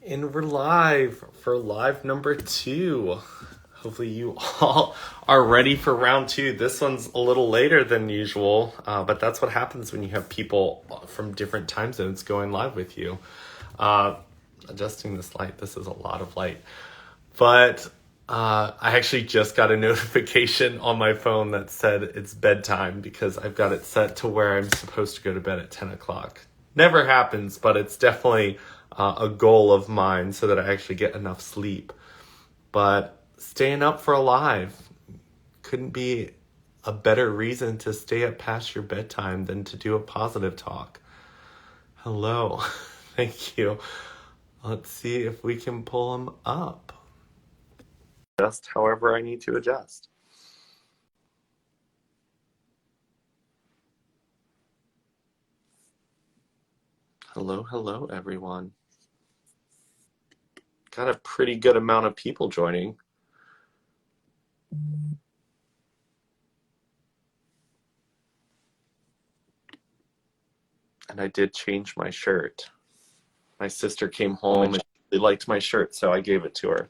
And we're live for live number 2. Hopefully you all are ready for round 2. This one's a little later than usual, but that's what happens when you have people from different time zones going live with you. Uh, Adjusting this light, this is a lot of light. But I actually just got a notification on my phone that said it's bedtime because I've got it set to where I'm supposed to go to bed at 10 o'clock. Never happens, but it's definitely a goal of mine so that I actually get enough sleep. But staying up for a live couldn't be a better reason to stay up past your bedtime than to do a positive talk. Hello. Thank you. Let's see if we can pull them up. Just however I need to adjust. Hello, everyone. Got a pretty good amount of people joining. And I did change my shirt. My sister came home and she liked my shirt, so I gave it to her.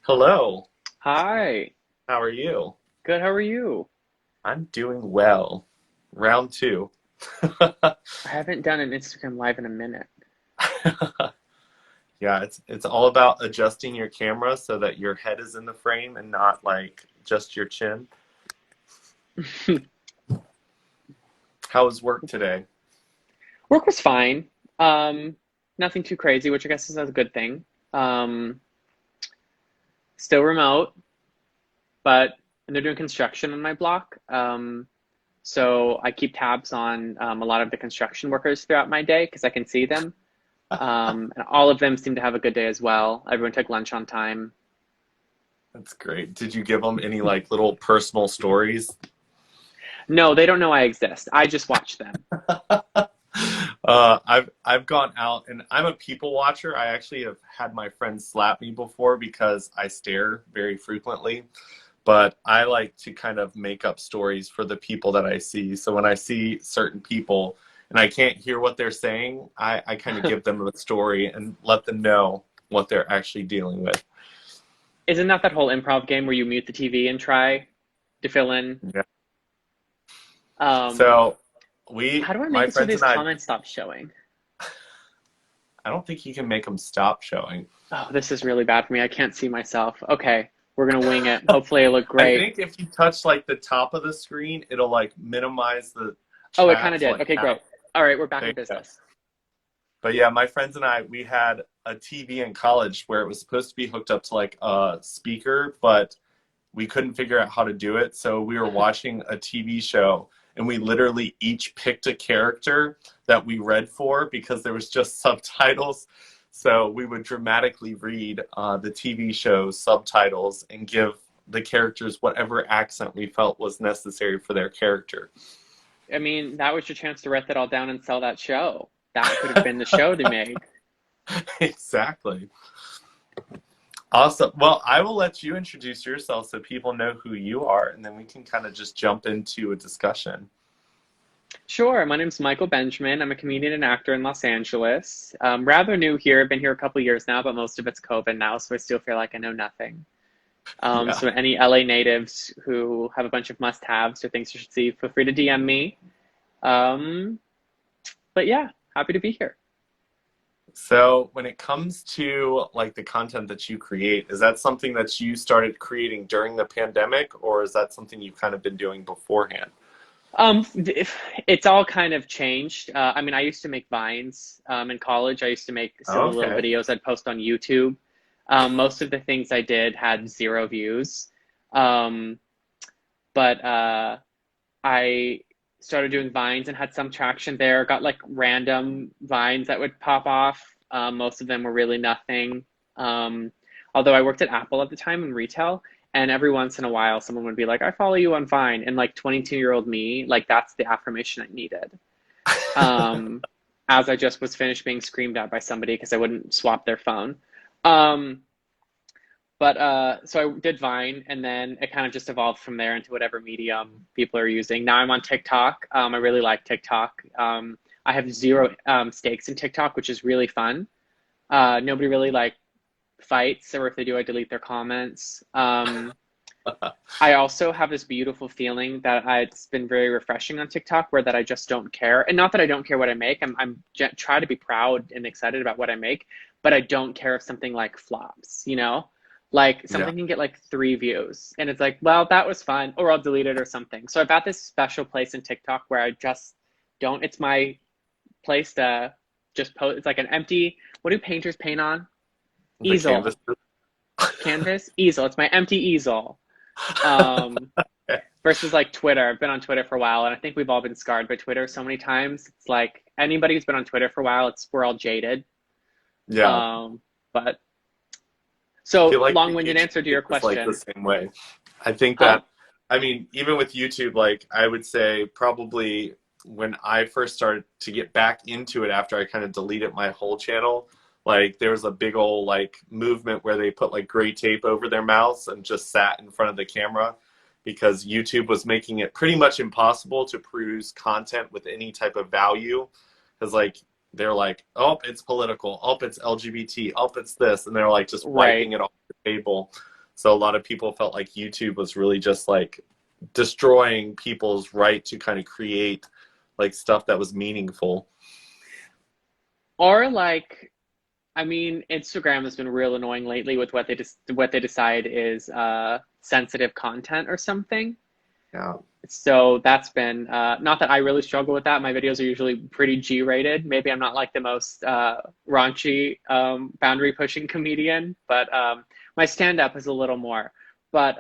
Hello. Hi. How are you? Good, how are you? I'm doing well. Round 2. I haven't done an Instagram live in a minute. Yeah, it's all about adjusting your camera so that your head is in the frame and not like just your chin. How was work today? Work was fine. Nothing too crazy, which I guess is a good thing. Um, Still remote, but and they're doing construction on my block. So I keep tabs on a lot of the construction workers throughout my day because I can see them. And all of them seem to have a good day as well. Everyone took lunch on time. That's great. Did you give them any like little personal stories? No, they don't know I exist. I just watch them. I've gone out and I'm a people watcher. I actually have had my friends slap me before because I stare very frequently. But I like to kind of make up stories for the people that I see. So when I see certain people and I can't hear what they're saying, I kind of give them a story and let them know what they're actually dealing with. Isn't that whole improv game where you mute the TV and try to fill in? Yeah. Um, So how do I make my it so friends these and comments stop showing? I don't think you can make them stop showing. Oh, this is really bad for me. I can't see myself. Okay, we're gonna wing it. Hopefully I look I great. think if you touch like the top of the screen, it'll like minimize the Oh, it kind chat of to did. like Okay, half. great. All right, we're back There in you go. business. But yeah, my friends and I, we had a TV in college where it was supposed to be hooked up to like a speaker, but we couldn't figure out how to do it. So we were watching a TV show and we literally each picked a character that we read for because there was just subtitles. So we would dramatically read the TV show's subtitles and give the characters whatever accent we felt was necessary for their character. I mean, that was your chance to write that all down and sell that show. That could have been the show they made. Exactly. Awesome. Well, I will let you introduce yourself so people know who you are, and then we can kind of just jump into a discussion. Sure, my name's Michael Benjamin. I'm a comedian and actor in Los Angeles. Rather new here. I've been here a couple years now, but most of it's COVID now, so I still feel like I know nothing. Yeah. So any LA natives who have a bunch of must-haves or things you should see, feel free to DM me. Um, but yeah, happy to be here. So when it comes to like the content that you create, is that something that you started creating during the pandemic, or is that something you've kind of been doing beforehand? It's all kind of changed. I mean, I used to make Vines in college. I used to make silly little Okay. videos I'd post on YouTube. Most of the things I did had 0 views. Um, but I started doing Vines and had some traction there. Got like random Vines that would pop off. Most of them were really nothing. Um, Although I worked at Apple at the time in retail, and every once in a while someone would be like, "I follow you on Vine," and like 22-year-old me, like that's the affirmation I needed. Um, as I just was finished being screamed at by somebody because I wouldn't swap their phone. Um, but so I did Vine, and then it kind of just evolved from there into whatever medium people are using. Now I'm on TikTok. I really like TikTok. I have zero stakes in TikTok, which is really fun. Nobody really like fights, or if they do, I delete their comments. I also have this beautiful feeling that it's been very refreshing on TikTok, where that I just don't care, and not that I don't care what I make. Try to be proud and excited about what I make, but I don't care if something like flops. You know, like Yeah. something can get like 3 views, and it's like, well, that was fun, or I'll delete it or something. So I've got this special place in TikTok where I just don't. It's my place to just post. It's like an empty. What do painters paint on? The canvas. Easel, canvas, easel. It's my empty easel. Um, versus like Twitter. I've been on Twitter for a while, and I think we've all been scarred by Twitter so many times. It's like anybody who's been on Twitter for a while, we're all jaded. Yeah. But I so feel like the long-winded answer to YouTube your is like the question. same way. I think Huh? that, I mean, even with YouTube, like I would say probably when I first started to get back into it after I kind of deleted my whole channel, like there was a big old like movement where they put like gray tape over their mouths and just sat in front of the camera because YouTube was making it pretty much impossible to produce content with any type of value. Because like they're like, oh, it's political, oh, it's LGBT, oh, it's this, and they're like just wiping Right. it off the table. So a lot of people felt like YouTube was really just like destroying people's right to kind of create like stuff that was meaningful. Or like, I mean, Instagram has been real annoying lately with what they decide is sensitive content or something. Yeah. So that's been not that I really struggle with that. My videos are usually pretty G-rated. Maybe I'm not like the most raunchy, boundary pushing comedian, but my stand-up is a little more. But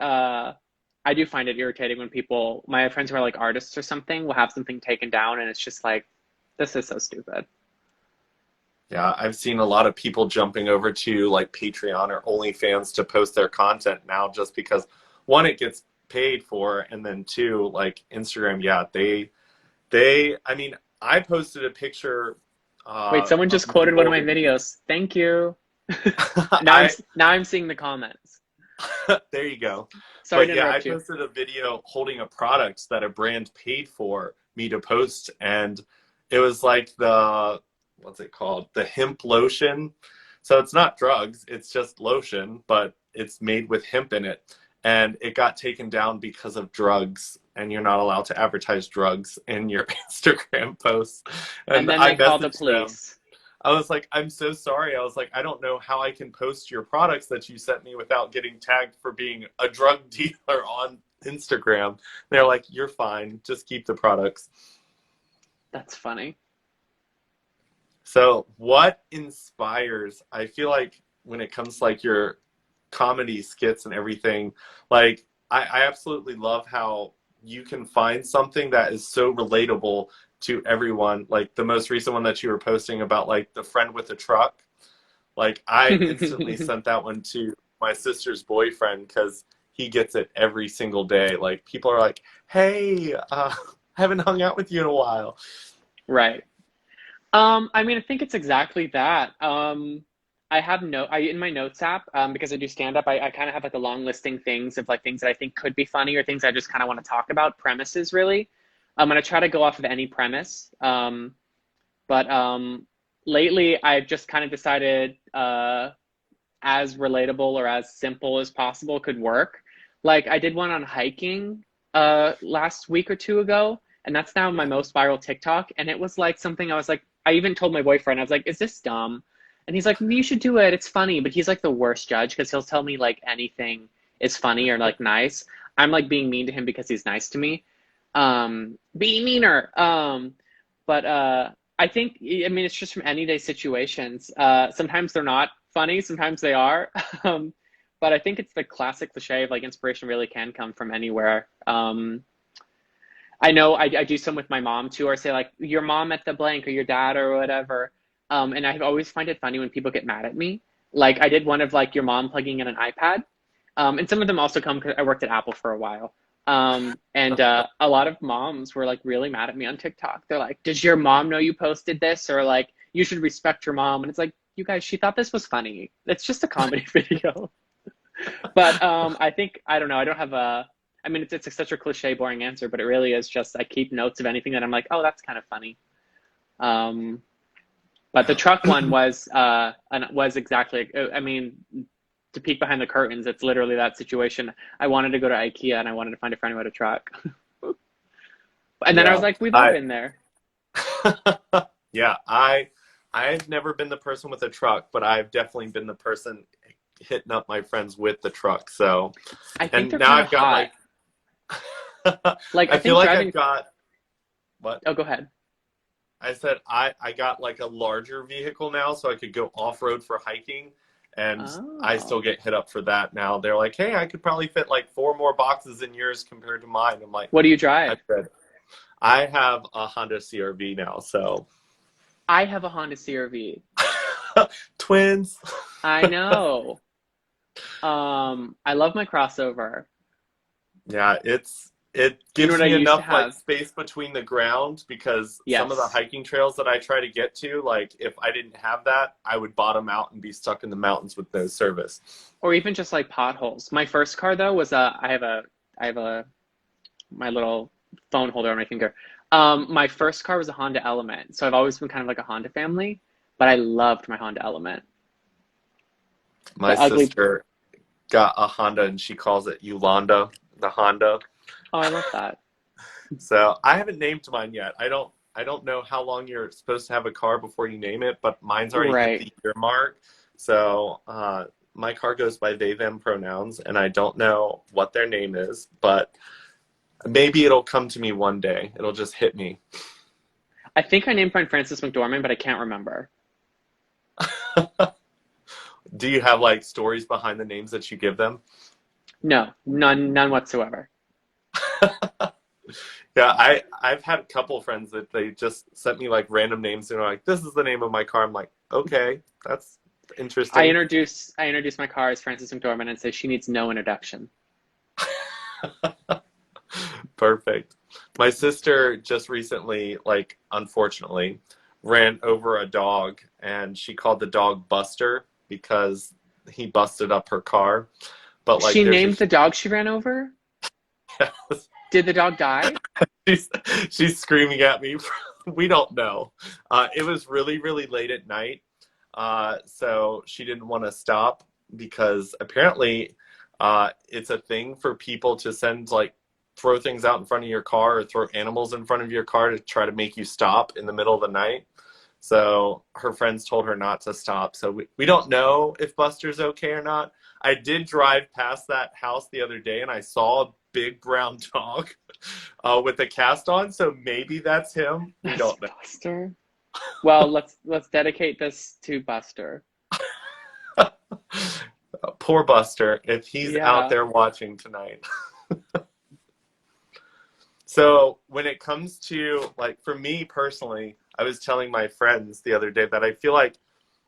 I do find it irritating when people, my friends who are like artists or something, will have something taken down, and it's just like, this is so stupid. Yeah, I've seen a lot of people jumping over to like Patreon or OnlyFans to post their content now just because one, it gets paid for, and then two, like Instagram, yeah, I mean, I posted a picture Wait, someone of just me quoted one of my holding, videos. Thank you. Now I, I'm seeing the comments. there you go. Sorry But to yeah, I interrupt you. posted a video holding a product that a brand paid for me to post, and it was like what's it called? The hemp lotion. So it's not drugs, it's just lotion, but it's made with hemp in it. And it got taken down because of drugs, and you're not allowed to advertise drugs in your Instagram posts. And And then I they called the messaged them. police. I was like, I'm so sorry. I was like, I don't know how I can post your products that you sent me without getting tagged for being a drug dealer on Instagram. They're like, you're fine. Just keep the products. That's funny. So, what inspires? I feel like when it comes to like your comedy skits and everything, like I absolutely love how you can find something that is so relatable to everyone. Like the most recent one that you were posting about like the friend with the truck. Like I instantly sent that one to my sister's boyfriend because he gets it every single day. Like people are like, "Hey, haven't hung out with you in a while." Right. I mean, I think it's exactly that. I have I in my notes app, because I do stand up, I kind of have like a long listing things of like things that I think could be funny or things I just kind of want to talk about, premises really. I'm gonna try to go off of any premise. But lately I've just kind of decided as relatable or as simple as possible could work. Like I did one on hiking last week or two ago, and that's now my Yeah. most viral TikTok. And it was like something I was like, I even told my boyfriend, I was like, is this dumb? And he's like, you should do it. It's funny. But he's like the worst judge because he'll tell me like anything is funny or like nice. I'm like being mean to him because he's nice to me. Be meaner. But I think, I mean, it's just from any day situations. Sometimes they're not funny, sometimes they are. Um, but I think it's the classic cliche of like inspiration really can come from anywhere. I know I do some with my mom too, or say like your mom at the blank or your dad or whatever. And I always find it funny when people get mad at me. Like I did one of like your mom plugging in an iPad. And some of them also come because I worked at Apple for a while. And a lot of moms were like really mad at me on TikTok. They're like, "Does your mom know you posted this?" Or like, "You should respect your mom." And it's like, you guys, she thought this was funny. It's just a comedy video. But I think I don't know. I don't have a. I mean, it's such a cliche, boring answer, but it really is just I keep notes of anything that I'm like, oh, that's kind of funny. Um, But the truck one was exactly. I mean, to peek behind the curtains, it's literally that situation. I wanted to go to IKEA and I wanted to find a friend who had a truck, and then I was Yeah. like, we've all I been there. yeah, I've never been the person with a truck, but I've definitely been the person hitting up my friends with the truck. So, I think and they're now kind of I've got hot. like Like I I feel think like I've driving. got what Oh, go ahead. I said I got like a larger vehicle now so I could go off-road for hiking, and I Oh, still get hit up for that now. They're like, "Hey, I could probably fit like four more boxes in yours compared to mine." I'm like, what do you I drive? said, I have a Honda CRV now, so I have a Honda CR-V. twins. I know. I love my crossover. Yeah, it You know gives what I me used to enough like have? space between the ground because some of the Yes. hiking trails that I try to get to, like if I didn't have that, I would bottom out and be stuck in the mountains with no service. Or even just like potholes. My first car though was I have a my little phone holder on my finger. My first car was a Honda Element, so I've always been kind of like a Honda family, but I loved my Honda Element. My The ugly. sister got a Honda and she calls it Yolanda, the Honda. Oh, I love that. So I haven't named mine yet. I don't know how long you're supposed to have a car before you name it, but mine's already hit Right. the year mark. So my car goes by they them pronouns, and I don't know what their name is, but maybe it'll come to me one day. It'll just hit me. I think I named mine Francis McDormand, but I can't remember. Do you have like stories behind the names that you give them? No, none whatsoever. Yeah, I've had a couple of friends that they just sent me like random names and are like, "This is the name of my car." I'm like, "Okay, that's interesting." I introduce my car as Francis McDormand and say she needs no introduction. Perfect. My sister just recently, like, unfortunately, ran over a dog and she called the dog Buster because he busted up her car. But like She there's a named the dog she ran over? Did the dog die? she's she's screaming at me. We don't know. It was really, really late at night. So she didn't want to stop because apparently it's a thing for people to send like throw things out in front of your car or throw animals in front of your car to try to make you stop in the middle of the night. So her friends told her not to stop. So we don't know if Buster's okay or not. I did drive past that house the other day and I saw a big brown dog with a cast on. So maybe that's him. We That's don't know. Buster. Well, let's dedicate this to Buster. Poor Buster, if he's out Yeah. there watching tonight. So when it comes to like for me personally, I was telling my friends the other day that I feel like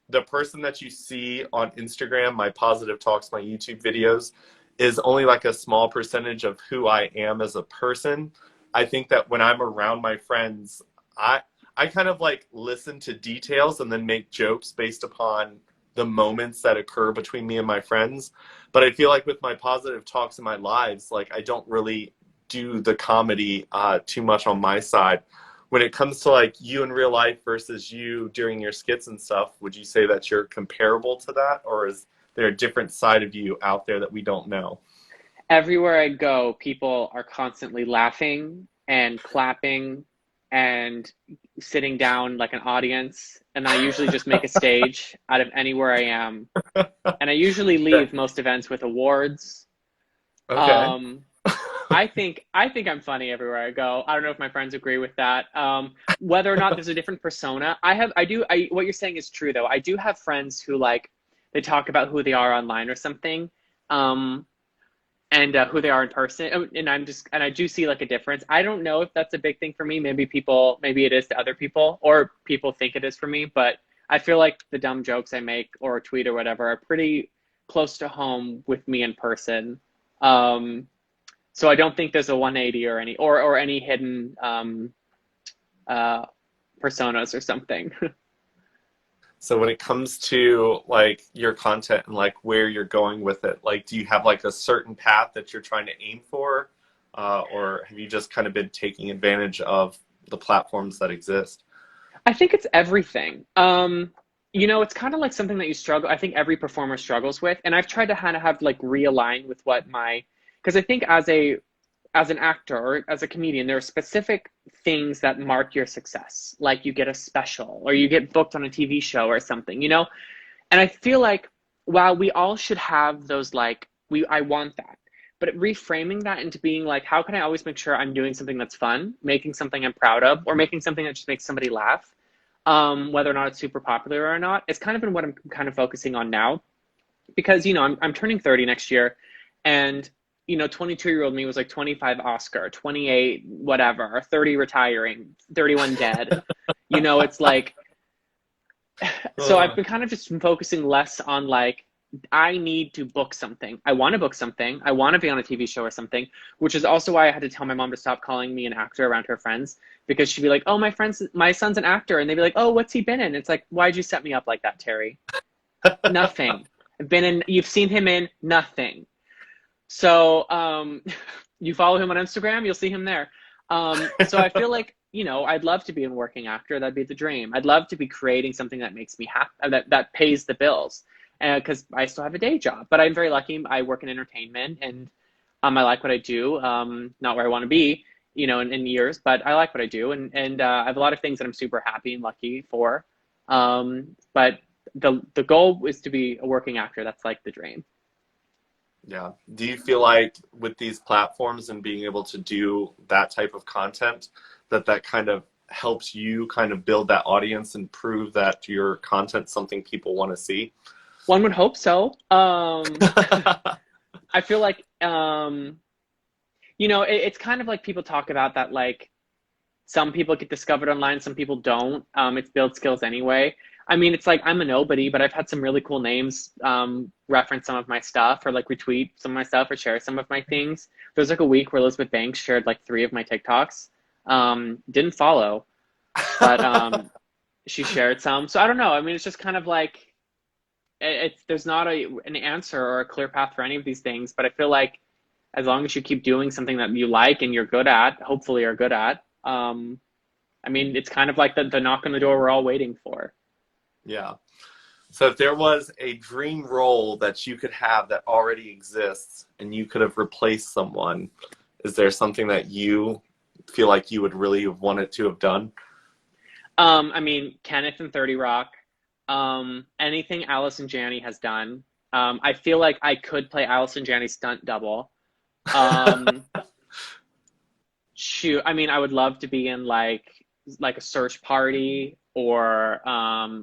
the person that you see on Instagram, my positive talks, my YouTube videos, is only like a small percentage of who I am as a person. I think that when I'm around my friends, I I kind of like listen to details and then make jokes based upon the moments that occur between me and my friends. But I feel like with my positive talks in my lives, like I don't really do the comedy too much on my side. When it comes to like you in real life versus you during your skits and stuff, would you say that you're comparable to that, or is there a different side of you out there that we don't know? Everywhere I go, people are constantly laughing and clapping and sitting down like an audience. And I usually just make a stage out of anywhere I am. And I usually leave most events with awards. Okay. Um, I think I'm funny everywhere I go. I don't know if my friends agree with that. Whether or not there's a different persona, what you're saying is true though. I do have friends who like they talk about who they are online or something, um, and who they are in person. And I do see like a difference. I don't know if that's a big thing for me. Maybe it is to other people, or people think it is for me. But I feel like the dumb jokes I make or tweet or whatever are pretty close to home with me in person. Um, so I don't think there's a 180 or any hidden uh, personas or something. So when it comes to like your content and like where you're going with it, like do you have like a certain path that you're trying to aim for, or have you just kind of been taking advantage of the platforms that exist? I think it's everything. It's kind of like something that you struggle. I think every performer struggles with, and I've tried to kind of have like realign with what my, because I think as an actor or as a comedian, there are specific things that mark your success. Like you get a special or you get booked on a TV show or something, you know? And I feel like while we all should have those like I want that. But reframing that into being like, how can I always make sure I'm doing something that's fun, making something I'm proud of, or making something that just makes somebody laugh, whether or not it's super popular or not, it's kind of been what I'm kind of focusing on now. Because, I'm turning 30 next year, and 22-year-old me was like 25 Oscar, 28 whatever, 30 retiring, 31 dead. It's like, so I've Ugh. been kind of just focusing less on like, I need to book something. I want to book something. I want to be on a TV show or something, which is also why I had to tell my mom to stop calling me an actor around her friends, because she'd be like, "Oh, my son's an actor," and they'd be like, "Oh, what's he been in?" It's like, "Why'd you set me up like that, Terry? Nothing. You've seen him in nothing." So, you follow him on Instagram, you'll see him there. So I feel like, I'd love to be a working actor. That'd be the dream. I'd love to be creating something that makes me happy, that pays the bills. Because I still have a day job, but I'm very lucky. I work in entertainment, and I like what I do. Not where I want to be, in years, but I like what I do, and I have a lot of things that I'm super happy and lucky for. But the goal is to be a working actor. That's like the dream. Yeah. Do you feel like with these platforms and being able to do that type of content, that kind of helps you kind of build that audience and prove that your content's something people want to see? One would hope so. I feel like it's kind of like people talk about that, like some people get discovered online, some people don't. It's build skills anyway. I mean, it's like I'm a nobody, but I've had some really cool names reference some of my stuff, or like retweet some of my stuff, or share some of my things. There's like a week where Elizabeth Banks shared like 3 of my TikToks. Didn't follow, but she shared some. So I don't know. I mean, it's just kind of like there's not an answer or a clear path for any of these things, but I feel like as long as you keep doing something that you like and you're good at, hopefully are good at, I mean, it's kind of like the knock on the door we're all waiting for. Yeah. So if there was a dream role that you could have that already exists and you could have replaced someone, is there something that you feel like you would really have wanted to have done? I mean, Kenneth and 30 Rock, anything Allison Janney has done. I feel like I could play Allison Janney's stunt double. Um, Shoot, I mean, I would love to be in like a search party, or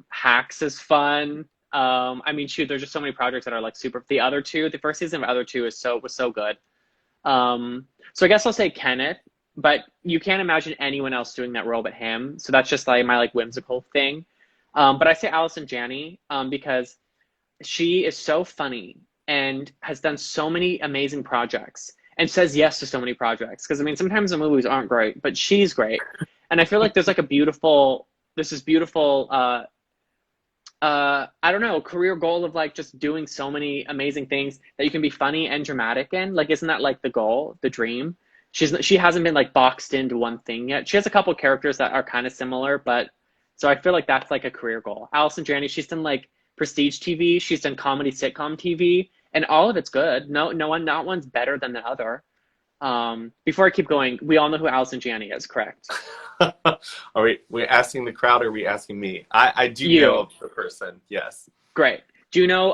Hacks is fun. I mean, shoot, there's just so many projects that are like super. The first season of Other Two was so good. So I guess I'll say Kenneth, but you can't imagine anyone else doing that role but him. So that's just like my like whimsical thing. But I say Allison Janney, because she is so funny and has done so many amazing projects and says yes to so many projects. Because I mean, sometimes the movies aren't great, but she's great. And I feel like there's like this is beautiful. I don't know, career goal of like just doing so many amazing things that you can be funny and dramatic in. Like, isn't that like the goal, the dream? She hasn't been like boxed into one thing yet. She has a couple characters that are kind of similar, but so I feel like that's like a career goal. Allison Janney, she's done like prestige TV, she's done comedy sitcom TV, and all of it's good. Not one's better than the other. Before I keep going, we all know who Allison Janney is, correct? Are we asking the crowd or are we asking me? I do know You. of the person, yes. Great. Do you know,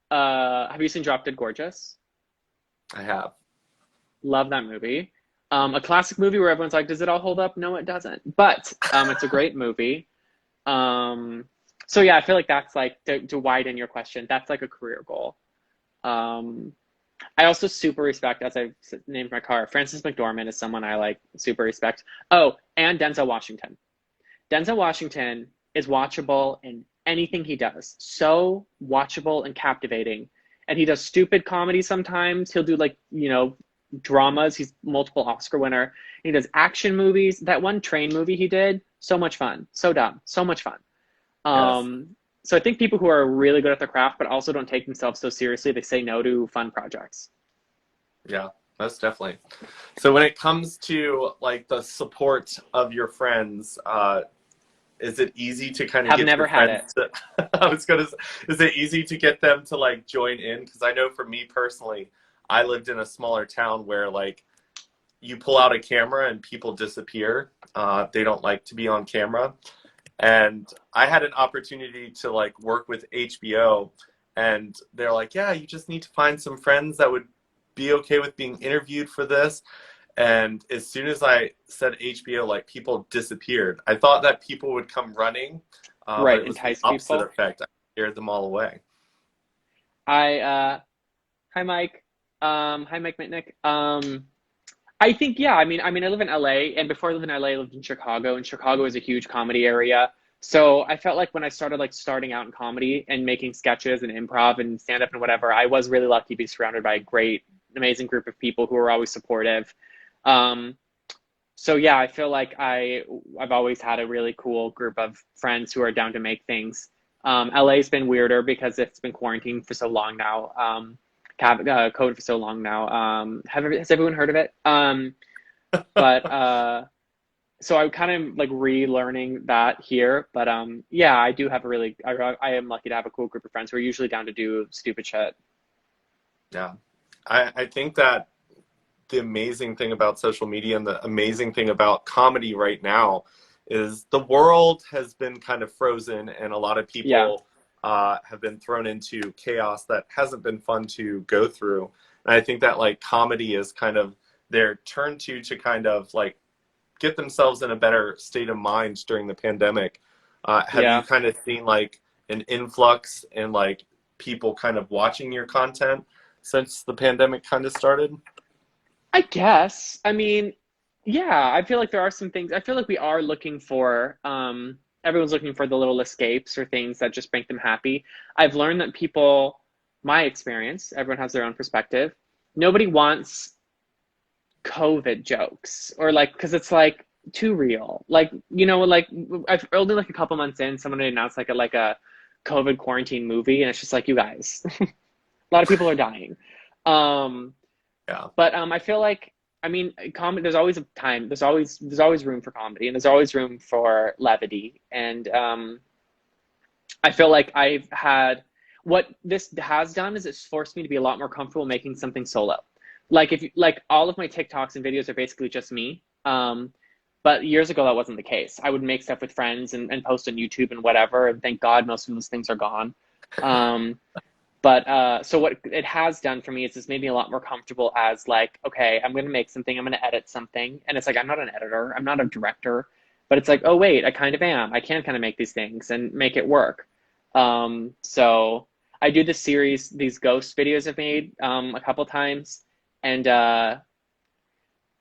have you seen Drop Dead Gorgeous? I have. Love that movie. A classic movie where everyone's like, does it all hold up? No, it doesn't. But it's a great movie. So yeah, I feel like that's like to widen your question. That's like a career goal. Um, I also super respect, as I've named my car, Frances McDormand is someone I like super respect. Oh, and Denzel Washington. Denzel Washington is watchable in anything he does. So watchable and captivating. And he does stupid comedy sometimes. He'll do like, dramas. He's multiple Oscar winner. He does action movies. That one train movie he did, so much fun. So dumb. So much fun. Yes. So I think people who are really good at their craft but also don't take themselves so seriously, they say no to fun projects. Yeah, most definitely. So when it comes to like the support of your friends, Is it easy to kind of Have get your never had friends it. to, I was gonna, is it easy to get them to like join in? Because I know for me personally, I lived in a smaller town where like you pull out a camera and people disappear. They don't like to be on camera. And I had an opportunity to like work with HBO, and they're like, yeah, you just need to find some friends that would be okay with being interviewed for this. And as soon as I said HBO, like people disappeared. I thought that people would come running, but Right, it was the entice opposite people. effect. I scared them all away. I Hi Mike. Hi Mike Mitnick. I think yeah. I live in LA, and before I lived in LA, I lived in Chicago, and Chicago is a huge comedy area. So I felt like when I started like starting out in comedy and making sketches and improv and stand up and whatever, I was really lucky to be surrounded by a great, amazing group of people who were always supportive. Um, so yeah, I feel like I've always had a really cool group of friends who are down to make things. LA's been weirder because it's been quarantined for so long now. COVID for so long now. Has everyone heard of it? But so I'm kind of like relearning that here. But yeah, I do have a really, I am lucky to have a cool group of friends who are usually down to do stupid shit. Yeah. I think that the amazing thing about social media and the amazing thing about comedy right now is the world has been kind of frozen, and a lot of Yeah, people have been thrown into chaos that hasn't been fun to go through. And I think that like comedy is kind of their turn to kind of like get themselves in a better state of mind during the pandemic. Have you yeah. kind of seen like an influx in like people kind of watching your content since the pandemic kind of started? I guess. Yeah, I feel like there are some things. I feel like we are looking for, everyone's looking for the little escapes or things that just make them happy. I've learned that people, my experience, everyone has their own perspective. Nobody wants COVID jokes or like, because it's like too real. Like, like I've only like a couple months in, someone announced like a COVID quarantine movie, and it's just like, you guys, a lot of people are dying. Um, Yeah. but I feel like comedy. There's always a time. There's always room for comedy, and there's always room for levity. And I feel like I've had what this has done is it's forced me to be a lot more comfortable making something solo. Like if you, like all of my TikToks and videos are basically just me. But years ago that wasn't the case. I would make stuff with friends and post on YouTube and whatever. And thank God most of those things are gone. Um, but so what it has done for me is it's made me a lot more comfortable as like, okay, I'm going to make something, I'm going to edit something. And it's like, I'm not an editor, I'm not a director, but it's like, oh, wait, I kind of am. I can kind of make these things and make it work. So I do this series, these ghost videos I've made a couple times. And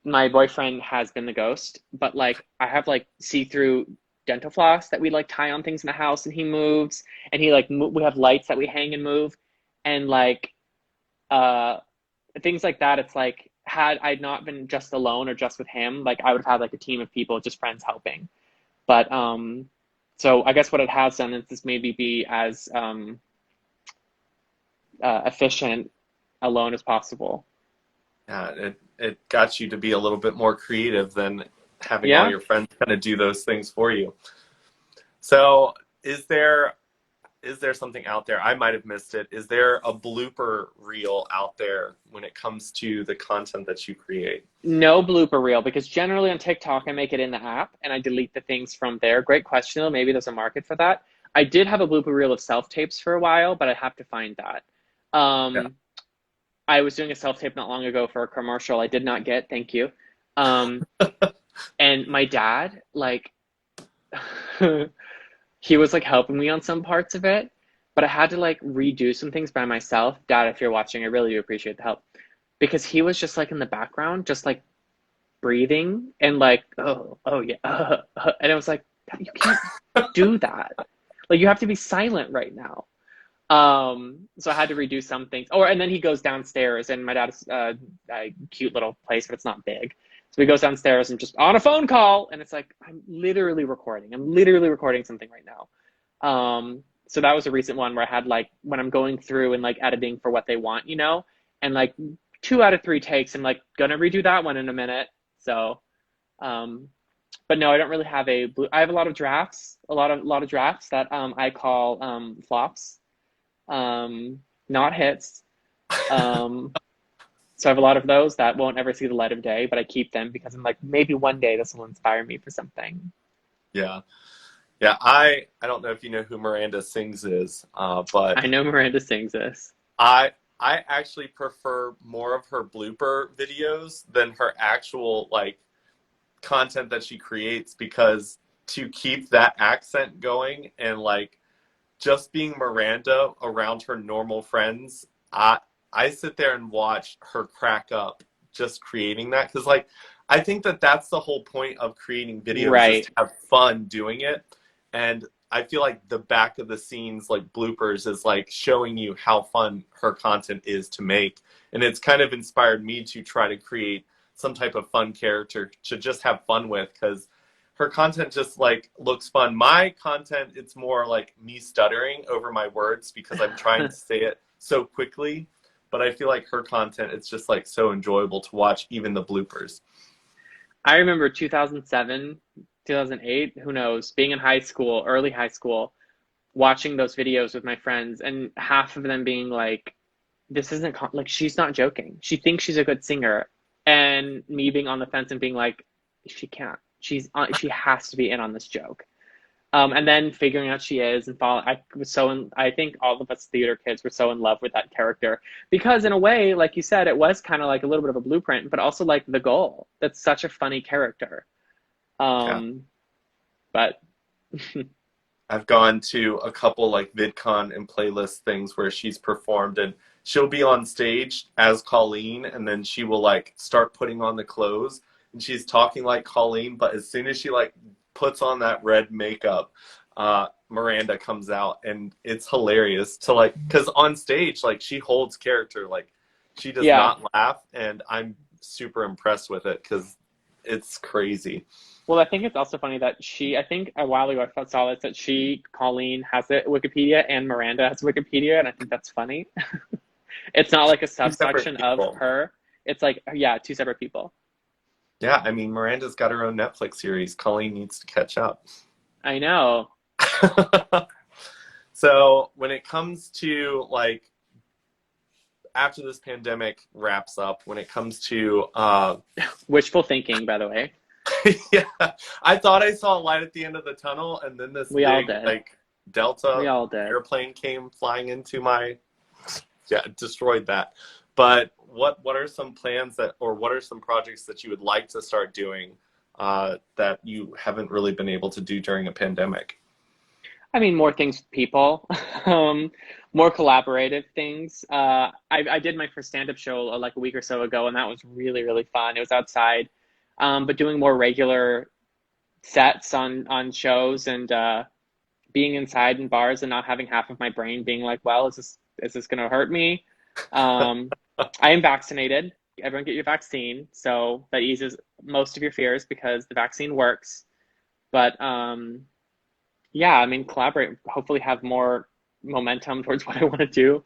my boyfriend has been the ghost, but like I have like see-through dental floss that we like tie on things in the house and he moves and he like we have lights that we hang and move and like uh things like that. It's like had I not been just alone or just with him, like I would have had like a team of people, just friends helping. But so I guess what it has done is this made me be as efficient alone as possible. Yeah, it got you to be a little bit more creative than having all Yeah. your friends kind of do those things for you. So, is there something out there? I might have missed it. Is there a blooper reel out there when it comes to the content that you create? No blooper reel because generally on TikTok I make it in the app and I delete the things from there. Great question though. Maybe there's a market for that. I did have a blooper reel of self tapes for a while, but I have to find that. Yeah. Um, I was doing a self tape not long ago for a commercial I did not get. Thank you. Um, and my dad, like, he was like helping me on some parts of it, but I had to like redo some things by myself. Dad, if you're watching, I really do appreciate the help because he was just like in the background, just like breathing and like, oh yeah, and it was like, you can't do that. Like you have to be silent right now. So I had to redo some things. Or and then he goes downstairs, and my dad's a cute little place, but it's not big. So he goes downstairs and just on a phone call, and it's like I'm literally recording. I'm literally recording something right now. So that was a recent one where I had like when I'm going through and like editing for what they want, and like 2 out of 3 takes, I'm like gonna redo that one in a minute. So, um, But no, I don't really have a blue. I have a lot of drafts, a lot of drafts that I call flops, um, not hits. Um, so I have a lot of those that won't ever see the light of day, but I keep them because I'm like, maybe one day this will inspire me for something. Yeah. Yeah, I don't know if you know who Miranda Sings is, but I know Miranda sings this. I actually prefer more of her blooper videos than her actual like content that she creates, because to keep that accent going and like just being Miranda around her normal friends, I sit there and watch her crack up just creating that, because like I think that that's the whole point of creating videos, is to Right. have fun doing it. And I feel like the back of the scenes like bloopers is like showing you how fun her content is to make, and it's kind of inspired me to try to create some type of fun character to just have fun with, because her content just like looks fun. My content, it's more like me stuttering over my words because I'm trying to say it so quickly. But I feel like her content, it's just like so enjoyable to watch, even the bloopers. I remember 2007, 2008, who knows, being in high school, early high school, watching those videos with my friends, and half of them being like, this isn't like she's not joking. She thinks she's a good singer, and me being on the fence and being like, she can't. She has to be in on this joke. And then figuring out she is and fall. I was so in. I think all of us theater kids were so in love with that character because, in a way, like you said, it was kind of like a little bit of a blueprint, but also like the goal. That's such a funny character. Yeah. Um, but I've gone to a couple like VidCon and playlist things where she's performed, and she'll be on stage as Colleen, and then she will like start putting on the clothes, and she's talking like Colleen, but as soon as she like puts on that red makeup, Miranda comes out, and it's hilarious to like, because on stage like she holds character, like she does yeah. not laugh, and I'm super impressed with it because it's crazy. Well, I think it's also funny that I think a while ago I saw this that Colleen, has a Wikipedia and Miranda has Wikipedia, and I think that's funny. It's not like a Two separate subsection of people. her. It's like, yeah, two separate people. Yeah, I mean, Miranda's got her own Netflix series. Colleen needs to catch up. I know. So when it comes to like after this pandemic wraps up, when it comes to Wishful thinking, by the way. yeah, I thought I saw a light at the end of the tunnel, and then this We all big did. like Delta We all did. airplane came flying into my, yeah, destroyed that. But what are some plans that, or what are some projects that you would like to start doing that you haven't really been able to do during a pandemic? I mean, more things with people, um, more collaborative things. I did my first stand-up show like a week or so ago, and that was really, really fun. It was outside, but doing more regular sets on shows and being inside in bars and not having half of my brain being like, well, is this going to hurt me? Um, I am vaccinated. Everyone get your vaccine, so that eases most of your fears because the vaccine works. But yeah, I mean, collaborate. Hopefully, have more momentum towards what I want to do.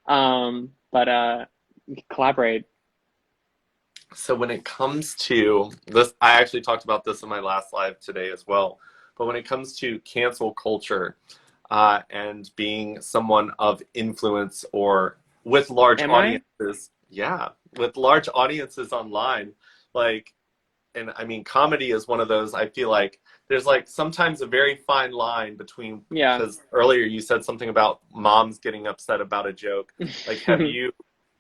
But collaborate. So when it comes to this, I actually talked about this in my last live today as well. But when it comes to cancel culture and being someone of influence or with large Am I? audiences, yeah, with large audiences online, like, and I mean, comedy is one of those. I feel like there's like sometimes a very fine line between, Yeah. because earlier you said something about moms getting upset about a joke. Like, have you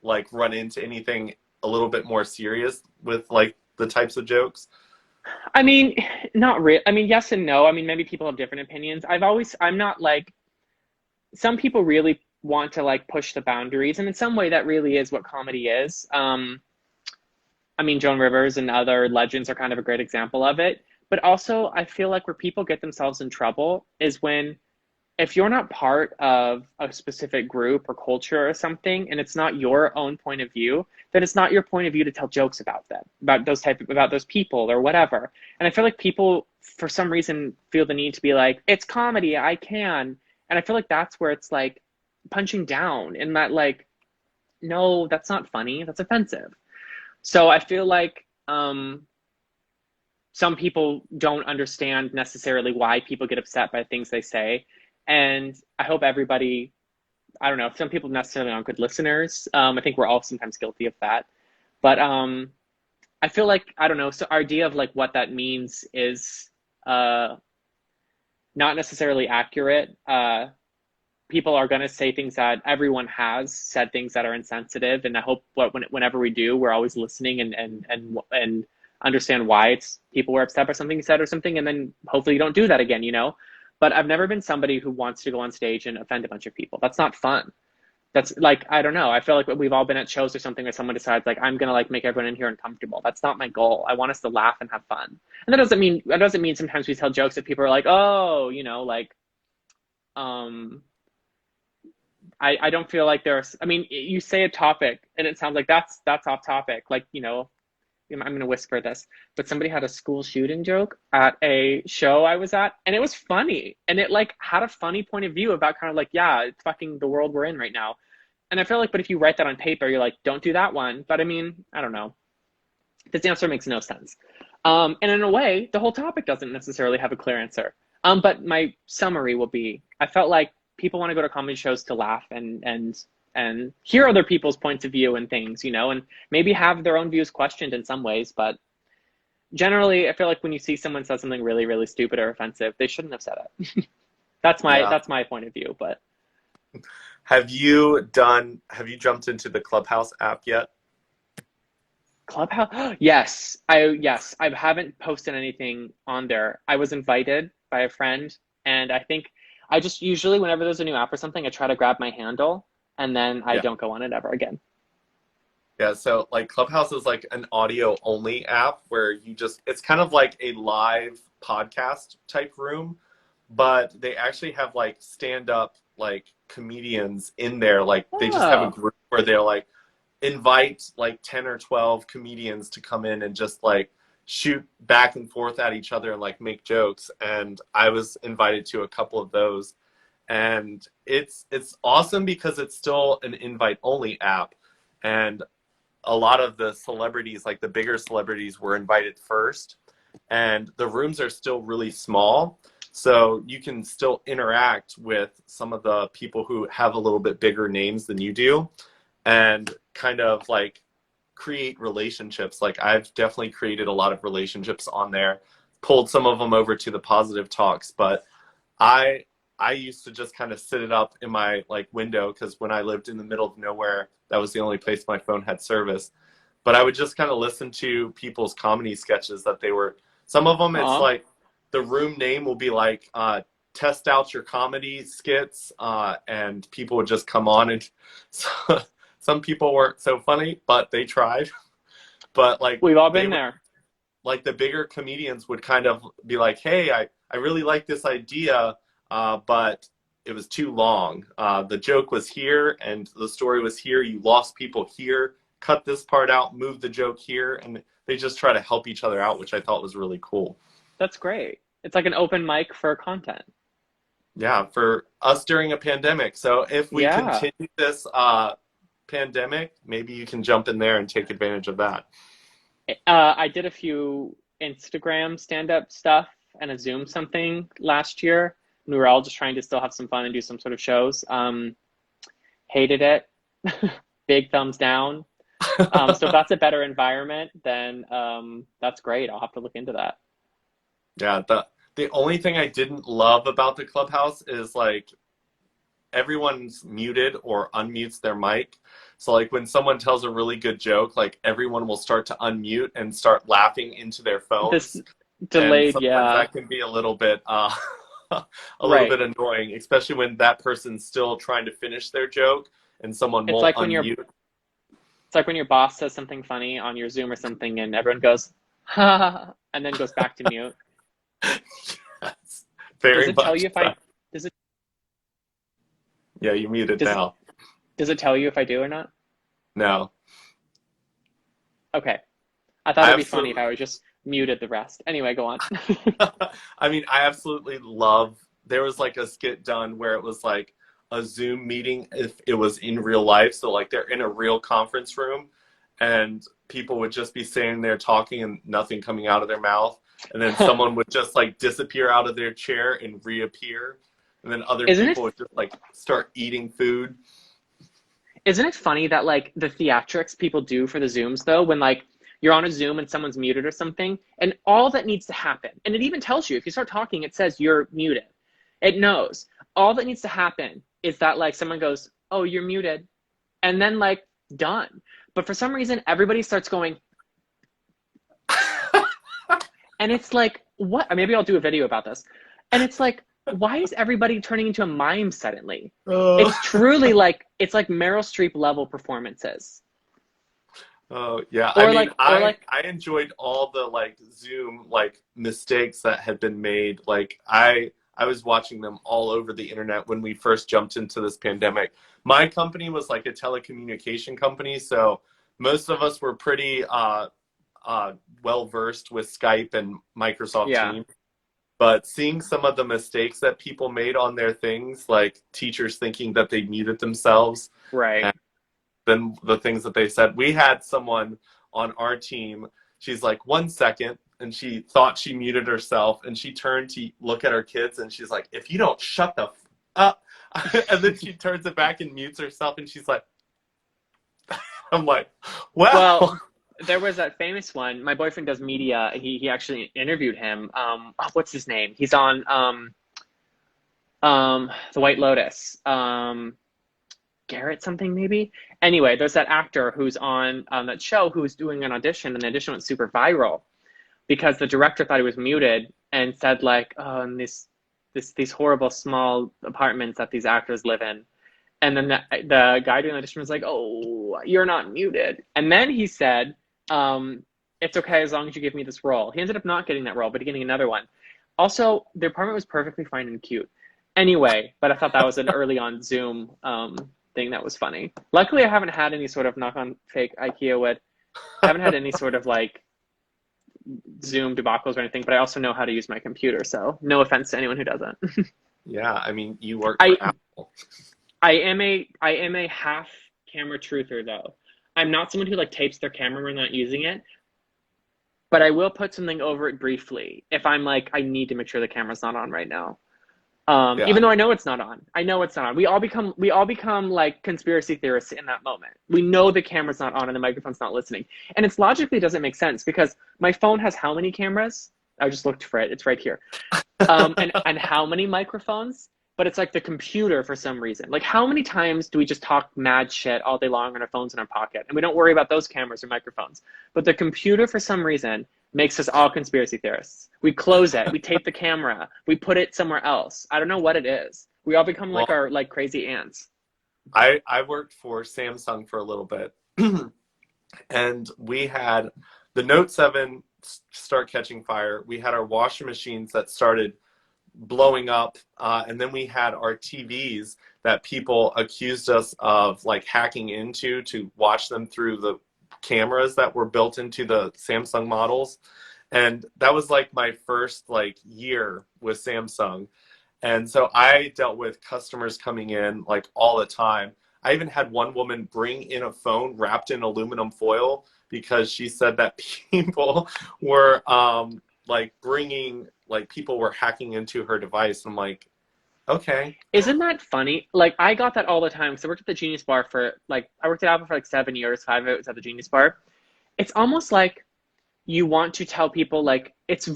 like run into anything a little bit more serious with like the types of jokes? I mean, not real. I mean, yes and no. I mean, maybe people have different opinions. I'm not like, some people really want to like push the boundaries, and in some way, that really is what comedy is. I mean, Joan Rivers and other legends are kind of a great example of it. But also, I feel like where people get themselves in trouble is when, if you're not part of a specific group or culture or something, and it's not your own point of view, then it's not your point of view to tell jokes about them, about those people or whatever. And I feel like people, for some reason, feel the need to be like, it's comedy, I can. And I feel like that's where it's like punching down, in that like, no, that's not funny, that's offensive. So I feel like some people don't understand necessarily why people get upset by things they say. And I hope everybody, I don't know, some people necessarily aren't good listeners. I think we're all sometimes guilty of that. But I feel like, I don't know, so our idea of like what that means is uh, not necessarily accurate. People are going to say things that everyone has said things that are insensitive, and I hope whenever we do, we're always listening and understand why it's people were upset by something you said or something, and then hopefully you don't do that again, you know. But I've never been somebody who wants to go on stage and offend a bunch of people. That's not fun. That's like, I don't know. I feel like we've all been at shows or something where someone decides like, I'm gonna like make everyone in here uncomfortable. That's not my goal. I want us to laugh and have fun. And that doesn't mean sometimes we tell jokes that people are like, oh, you know, like um I don't feel like there's, I mean, you say a topic and it sounds like that's off topic. Like, you know, I'm going to whisper this, but somebody had a school shooting joke at a show I was at, and it was funny. And it like had a funny point of view about kind of like, yeah, it's fucking the world we're in right now. And I feel like, but if you write that on paper, you're like, don't do that one. But I mean, I don't know. This answer makes no sense. And in a way, the whole topic doesn't necessarily have a clear answer. But my summary will be, I felt like people want to go to comedy shows to laugh and hear other people's points of view and things, you know, and maybe have their own views questioned in some ways. But generally, I feel like when you see someone say something really, really stupid or offensive, they shouldn't have said it. Yeah. That's my point of view. But Have you jumped into the Clubhouse app yet? Clubhouse, yes, I haven't posted anything on there. I was invited by a friend, and I think I just usually whenever there's a new app or something, I try to grab my handle, and then I Yeah. don't go on it ever again. Yeah, so like Clubhouse is like an audio only app where it's kind of like a live podcast type room, but they actually have like stand up like comedians in there. Like they just have a Oh, group where they're like invite like 10 or 12 comedians to come in and just like shoot back and forth at each other and like make jokes. And I was invited to a couple of those. And it's awesome because it's still an invite only app. And a lot of the celebrities, like the bigger celebrities, were invited first, and the rooms are still really small. So you can still interact with some of the people who have a little bit bigger names than you do and kind of like create relationships. Like I've definitely created a lot of relationships on there, pulled some of them over to the positive talks, but I I used to just kind of sit it up in my like window because when I lived in the middle of nowhere, that was the only place my phone had service. But I would just kind of listen to people's comedy sketches that they were. Some of them, it's aw. like the room name will be like "Test out your comedy skits," and people would just come on and. So, some people weren't so funny, but they tried. But like We've all they been would there. like the bigger comedians would kind of be like, hey, I really like this idea, but it was too long. The joke was here and the story was here. You lost people here. Cut this part out, move the joke here. And they just try to help each other out, which I thought was really cool. That's great. It's like an open mic for content. Yeah, for us during a pandemic. So if we Yeah. continue this pandemic, maybe you can jump in there and take advantage of that. I did a few Instagram stand-up stuff and a Zoom something last year. And we were all just trying to still have some fun and do some sort of shows. Hated it. Big thumbs down. So if that's a better environment, then that's great. I'll have to look into that. Yeah, the only thing I didn't love about the Clubhouse is like everyone's muted or unmutes their mic. So like when someone tells a really good joke, like everyone will start to unmute and start laughing into their This phones. And delayed, sometimes yeah, that can be a little bit a little right. bit annoying, especially when that person's still trying to finish their joke and someone It's won't like when your unmute. it's like when your boss says something funny on your Zoom or something, and everyone goes, ha, and then goes back to mute. Yes, Does very it tell much you if I so. does it Yeah, you muted does it now. does it tell you if I do or not? No. Okay. I thought I it'd be funny if absolutely I was just muted the rest. Anyway, go on. I mean, I absolutely love. There was like a skit done where it was like a Zoom meeting if it was in real life. So like they're in a real conference room, and people would just be sitting there talking and nothing coming out of their mouth. and then someone would just like disappear out of their chair and reappear, and then other Isn't it people would just like start eating food. isn't it funny that like the theatrics people do for the Zooms though, when like you're on a Zoom and someone's muted or something, and all that needs to happen, and it even tells you if you start talking, it says you're muted. It knows. All that needs to happen is that like someone goes, "Oh, you're muted," and then like done. But for some reason, everybody starts going, and it's like, what? Maybe I'll do a video about this. And it's like, why is everybody turning into a mime suddenly? Oh. It's truly like it's like Meryl Streep level performances. Oh yeah, I Or mean, like or like I enjoyed all the like Zoom like mistakes that had been made. Like I was watching them all over the internet when we first jumped into this pandemic. My company was like a telecommunication company, so most of us were pretty well versed with Skype and Microsoft yeah, Teams. But seeing some of the mistakes that people made on their things, like teachers thinking that they muted themselves, right. than the things that they said. We had someone on our team, she's like, 1 second, and she thought she muted herself, and she turned to look at her kids, and she's like, if you don't shut the up. And then she turns it back and mutes herself, and she's like, I'm like, Well, well. there was that famous one. My boyfriend does media. He actually interviewed him. What's his name? He's on The White Lotus. Garrett something maybe. Anyway, there's that actor who's on that show who's doing an audition, and the audition went super viral because the director thought he was muted and said like, "Oh, and these horrible small apartments that these actors live in." And then the guy doing the audition was like, "Oh, you're not muted." And then he said, "It's okay as long as you give me this role." He ended up not getting that role, but getting another one. Also, the apartment was perfectly fine and cute. Anyway, but I thought that was an early on Zoom thing that was funny. Luckily, I haven't had any sort of knock on fake IKEA wood. I haven't had any sort of like Zoom debacles or anything, but I also know how to use my computer, so no offense to anyone who doesn't. Yeah, I mean, you work I for Apple. I am a half camera truther though. I'm not someone who like tapes their camera when not using it, but I will put something over it briefly if I'm like I need to make sure the camera's not on right now. Yeah. Even though I know it's not on. I know it's not on. We all become like conspiracy theorists in that moment. We know the camera's not on and the microphone's not listening. And it's logically doesn't make sense because my phone has how many cameras? I just looked for it. It's right here. And how many microphones? But it's like the computer for some reason. Like how many times do we just talk mad shit all day long on our phones in our pocket and we don't worry about those cameras or microphones? But the computer for some reason makes us all conspiracy theorists. We close it, we tape the camera, we put it somewhere else. I don't know what it is. We all become like Well, our like crazy ants. I worked for Samsung for a little bit, and we had the Note 7 start catching fire. We had our washing machines that started blowing up, and then we had our TVs that people accused us of like hacking into to watch them through the cameras that were built into the Samsung models. And that was like my first like year with Samsung. And so I dealt with customers coming in like all the time. I even had one woman bring in a phone wrapped in aluminum foil because she said that people were like bringing, like people were hacking into her device. I'm like, okay. Isn't that funny? Like I got that all the time because I worked at the Genius Bar for like I worked at Apple for like 7 years. 5 of it was at the Genius Bar. It's almost like you want to tell people like it's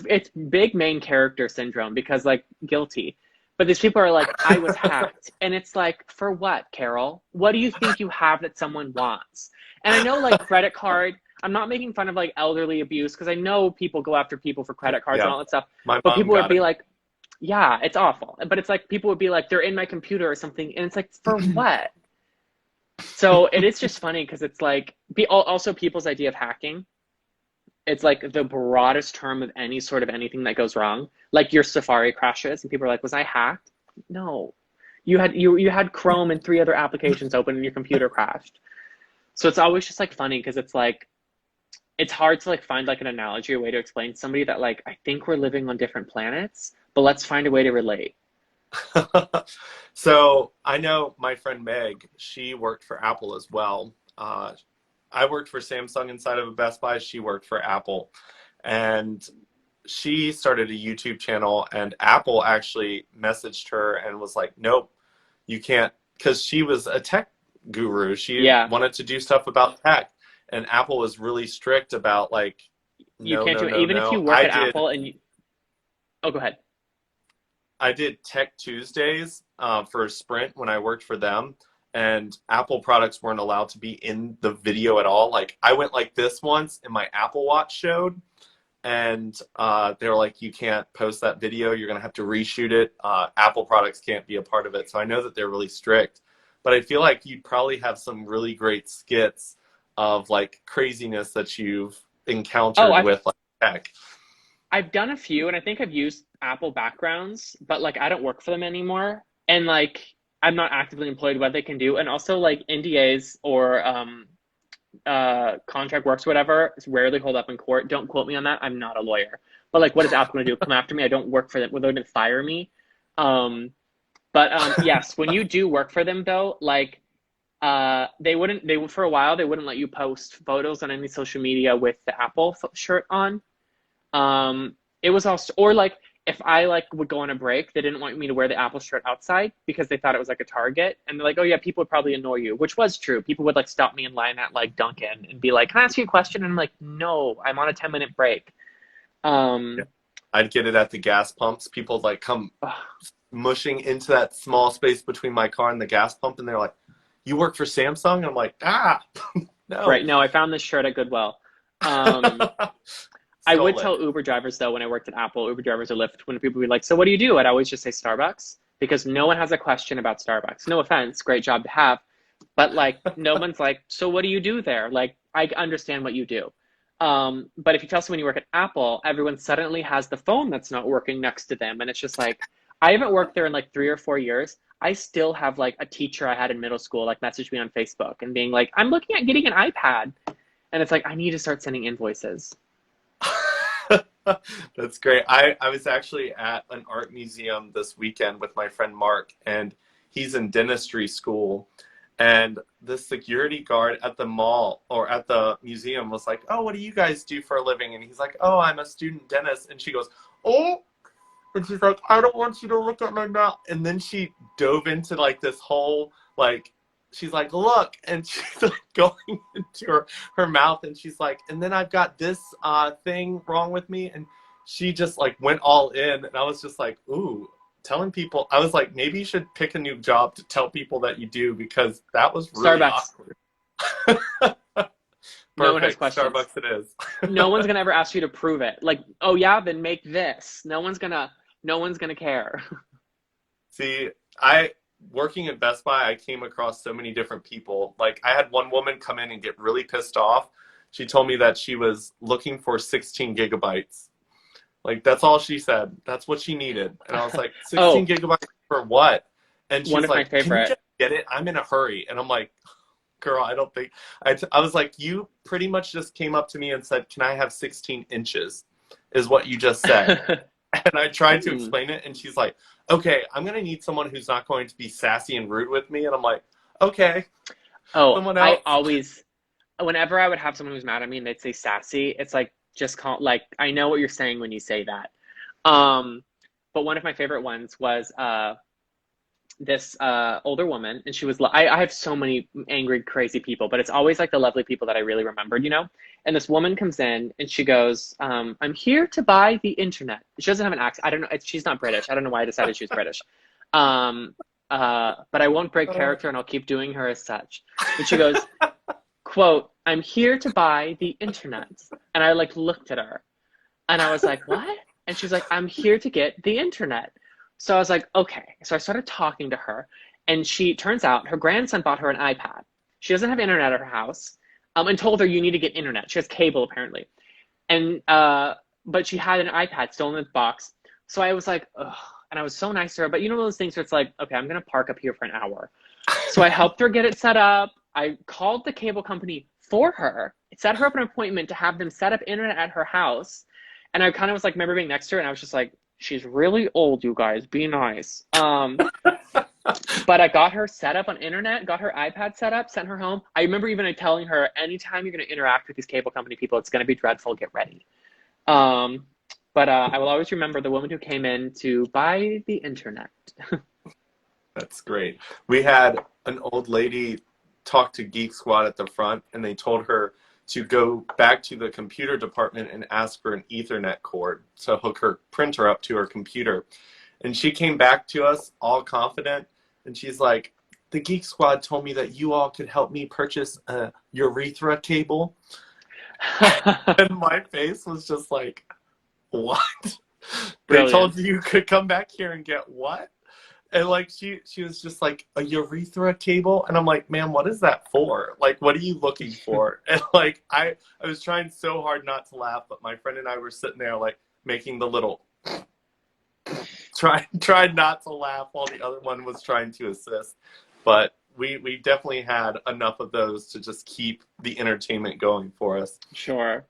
big main character syndrome because like guilty. But these people are like, I was hacked. And it's like, for what, Carol? What do you think you have that someone wants? And I know like credit card, I'm not making fun of like elderly abuse because I know people go after people for credit cards and Yeah, all that stuff. my But mom people would got be like, yeah, it's awful. But it's like people would be like, they're in my computer or something. And it's like, for it. what? So it is just funny because it's like also people's idea of hacking. It's like the broadest term of any sort of anything that goes wrong. Like your Safari crashes and people are like, "Was I hacked?" No. You had Chrome and 3 other applications open and your computer crashed. So it's always just like funny because it's like it's hard to like find like an analogy or way to explain to somebody that like I think we're living on different planets, but let's find a way to relate. So I know my friend Meg, she worked for Apple as well. I worked for Samsung inside of a Best Buy. She worked for Apple. And she started a YouTube channel, and Apple actually messaged her and was like, nope, you can't, because she was a tech guru. She Yeah, wanted to do stuff about tech, and Apple was really strict about like, you no, can't no, do it. no, Even if you no. work at Apple and you, oh, go ahead. I did Tech Tuesdays for Sprint when I worked for them, and Apple products weren't allowed to be in the video at all. Like I went like this once, and my Apple Watch showed, and they were like, "You can't post that video. You're gonna have to reshoot it. Apple products can't be a part of it." So I know that they're really strict, but I feel like you'd probably have some really great skits of like craziness that you've Oh, encountered I've with like tech. I've done a few, and I think I've used Apple backgrounds, but like I don't work for them anymore, and like I'm not actively employed. What they can do, and also like NDAs or contract works, whatever, it's rarely hold up in court. Don't quote me on that. I'm not a lawyer, but like, what is Apple going to do? Come after me? I don't work for them. Well, they wouldn't fire me. Um, but yes, when you do work for them, though, like they wouldn't. They would for a while. They wouldn't let you post photos on any social media with the Apple shirt on. It was also, or like if I like would go on a break, they didn't want me to wear the Apple shirt outside because they thought it was like a Target, and they're like, oh yeah, people would probably annoy you, which was true. People would like stop me in line at like Dunkin' and be like, can I ask you a question? And I'm like, no, I'm on a 10-minute break. Yeah. Um, I'd get it at the gas pumps. People like come mushing into that small space between my car and the gas pump, and they're like, "You work for Samsung?" I'm like, "Ah, no." right. No, I found this shirt at Goodwill. Um, I would Stole it. tell Uber drivers though when I worked at Apple, Uber drivers or Lyft, when people would be like, "So what do you do?" I'd always just say Starbucks because no one has a question about Starbucks. No offense, great job to have, but like no one's like, "So what do you do there?" Like I understand what you do. But if you tell someone you work at Apple, everyone suddenly has the phone that's not working next to them, and it's just like I haven't worked there in like 3 or 4 years. I still have like a teacher I had in middle school like message me on Facebook and being like, "I'm looking at getting an iPad," and it's like I need to start sending invoices. That's great. I was actually at an art museum this weekend with my friend Mark, and he's in dentistry school. And the security guard at the mall or at the museum was like, "Oh, what do you guys do for a living?" And he's like, "Oh, I'm a student dentist." And she goes, "Oh," and she's like, "I don't want you to look at my mouth." And then she dove into like this whole like she's like, "Look," and she's like going into her mouth, and she's like, "And then I've got this thing wrong with me," and she just like went all in, and I was just like, "Ooh." Telling people, I was like, maybe you should pick a new job to tell people that you do because that was really Starbucks. awkward. No one has Perfect. questions. Starbucks it is. No one's gonna ever ask you to prove it. Like, oh yeah, then make this. No one's gonna care. See, I working at Best Buy, I came across so many different people. Like I had one woman come in and get really pissed off. She told me that she was looking for 16 gigabytes. Like that's all she said. That's what she needed. And I was like, 16 Oh, gigabytes for what? And one she's of my like, "Can you favorite. just get it? I'm in a hurry." And I'm like, "Girl, I don't think I was like, you pretty much just came up to me and said, 'Can I have 16 inches?' Is what you just said." And I tried to Hmm. explain it, and she's like, "Okay, I'm gonna need someone who's not going to be sassy and rude with me." And I'm like, "Okay, Oh, someone I else." always, whenever I would have someone who's mad at me and they'd say sassy, it's like just call like I know what you're saying when you say that. Um, but one of my favorite ones was this older woman, and she was I have so many angry, crazy people, but it's always like the lovely people that I really remembered. And this woman comes in and she goes, I'm here to buy the internet. She doesn't have an accent. I don't know. She's not British. I don't know why I decided she was British. Um, but I won't break Uh, character and I'll keep doing her as such. And she goes, quote, I'm here to buy the internet. And I like looked at her and I was like, what? And she's like, I'm here to get the internet. So I was like, okay. So I started talking to her, and she turns out her grandson bought her an iPad. She doesn't have internet at her house, and told her you need to get internet. She has cable apparently, and but she had an iPad still in the box. So I was like, ugh. And I was so nice to her. But you know those things where it's like, okay, I'm gonna park up here for an hour. So I helped her get it set up. I called the cable company for her, set her up an appointment to have them set up internet at her house. And I kind of was like, remember being next to her, and I was just like, she's really old, you guys. Be nice. But I got her set up on internet, got her iPad set up, sent her home. I remember even telling her, anytime you're going to interact with these cable company people, it's going to be dreadful. Get ready. Um, But I will always remember the woman who came in to buy the internet. That's great. We had an old lady talk to Geek Squad at the front, and they told her to go back to the computer department and ask for an Ethernet cord to hook her printer up to her computer. And she came back to us all confident, and she's like, the Geek Squad told me that you all could help me purchase a urethra cable. And my face was just like, what? They Brilliant. told you could come back here and get what? And like she was just like, a urethra cable, and I'm like, ma'am, what is that for? Like, what are you looking for? And like I was trying so hard not to laugh, but my friend and I were sitting there like making the little tried not to laugh while the other one was trying to assist. But we definitely had enough of those to just keep the entertainment going for us. Sure.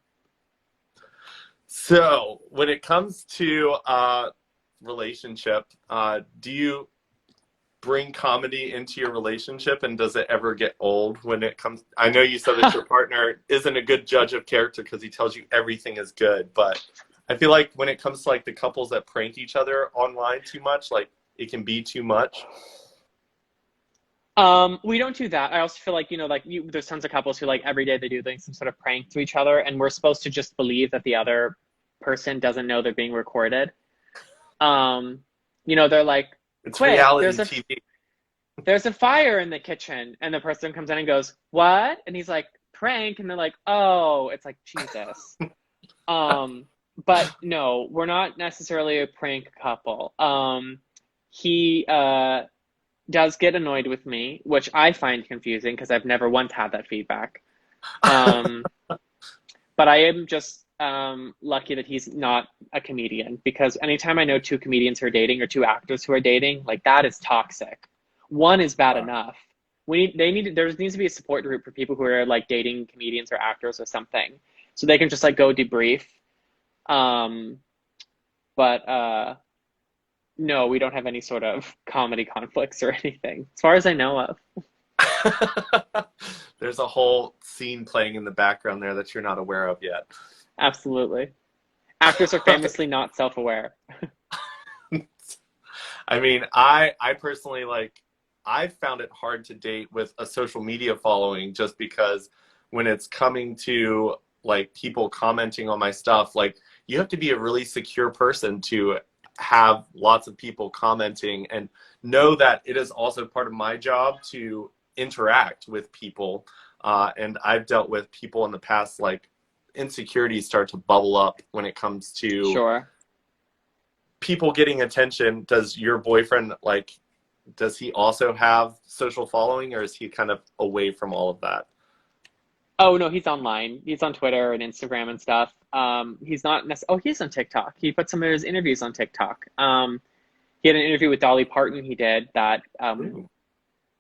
So when it comes to relationship, do you bring comedy into your relationship, and does it ever get old when it comes? I know you said that your partner isn't a good judge of character because he tells you everything is good, but I feel like when it comes to like the couples that prank each other online too much, like it can be too much. We don't do that. I also feel like, there's tons of couples who like every day they do like some sort of prank to each other, and we're supposed to just believe that the other person doesn't know they're being recorded. They're like, It's quick, reality TV. there's a fire in the kitchen, and the person comes in and goes, what? And he's like, prank, and they're like, oh, it's like, Jesus. But no, we're not necessarily a prank couple. He does get annoyed with me, which I find confusing because I've never once had that feedback. Um, but I am just lucky that he's not a comedian, because anytime I know two comedians who are dating or two actors who are dating, like that is toxic. One is bad enough. There needs to be a support group for people who are like dating comedians or actors or something, so they can just like go debrief. Um, but no, we don't have any sort of comedy conflicts or anything, as far as I know of. There's a whole scene playing in the background there that you're not aware of yet. Absolutely. Actors are famously not self-aware. I mean, I personally like, I found it hard to date with a social media following, just because when it's coming to like people commenting on my stuff, like you have to be a really secure person to have lots of people commenting, and know that it is also part of my job to interact with people. And I've dealt with people in the past, like insecurities start to bubble up when it comes to Sure. people getting attention. Does your boyfriend, like, does he also have social following, or is he kind of away from all of that? Oh no, he's online. He's on Twitter and Instagram and stuff. He's not oh, he's on TikTok. He put some of his interviews on TikTok. He had an interview with Dolly Parton. He did that. Ooh.